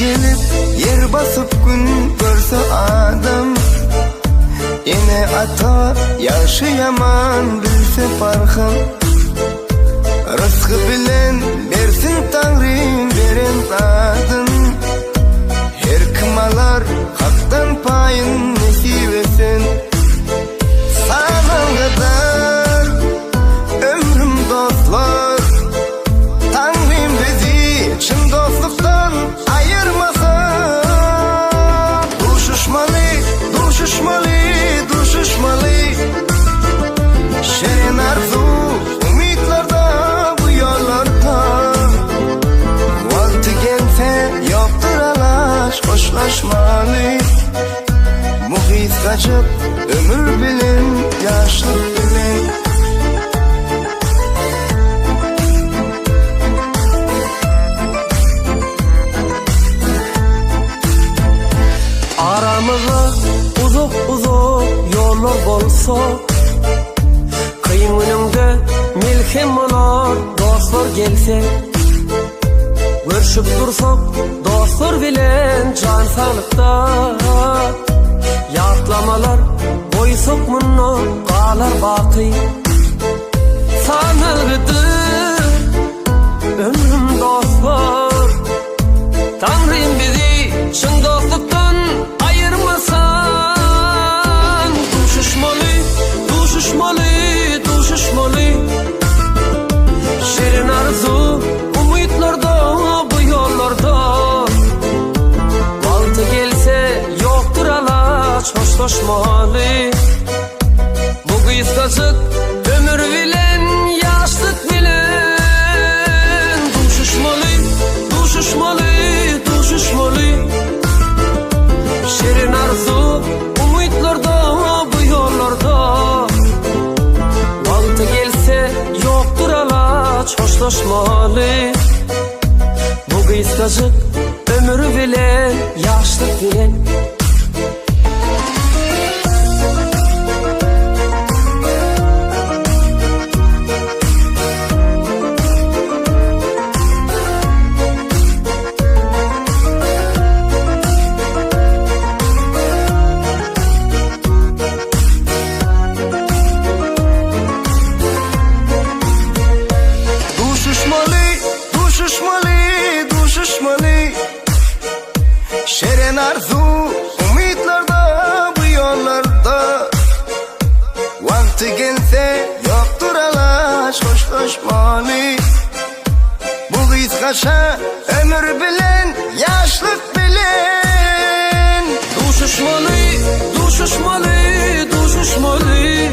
gelip yer basıp gün görse adam, yine ata yaşayaman bilse farkım. Rızkı bilen versin Tanrım veren zadın, her kımalar haktan payın nesip etsin. Sana kadar ömrüm dostlar, Tanrım bizi çın dostluktan ayırmasın. Düşüşmalı, düşüşmalı, düşüşmalı, şerin arzu umutlarda bu yollarda. Vakti gelse yoktur alaş hoşlaşmalı, muhit kaçıp ömür bilen yaşlık bilen. Aramıza uzak uzak yollar bolsa, kıyım önünde milkim olar dostlar gelse. Görüşüp dursak dostlar bilen can sağlıkta, yatlamalar koysak munno kalar baki. Sanırdı ömrüm dostlar, Tanrım bizi çın dostluktan ayırmasan. Düşüşmalı, düşüşmalı, düşüşmalı, şirin arzu umutlarda bu yollarda. Baltı gelse yoktur alaç hoşlaşmalı, bu kıskacık ömür bilen yaşlık bilen. Düşüşmalı, düşüşmalı, düşüşmalı, şirin arzu umutlarda bu yollarda. Baltı gelse yoktur alaç hoşlaşmalı, bu kıskacık ömür bilen yaşlık bilen. Şerin arzu umutlarda bu yollarda. Vakti gelse yoktur alaş hoşlaşmalı, bu kıskaça ömür bilen yaşlık bilen. Düşüşmalı, düşüşmalı, düşüşmalı,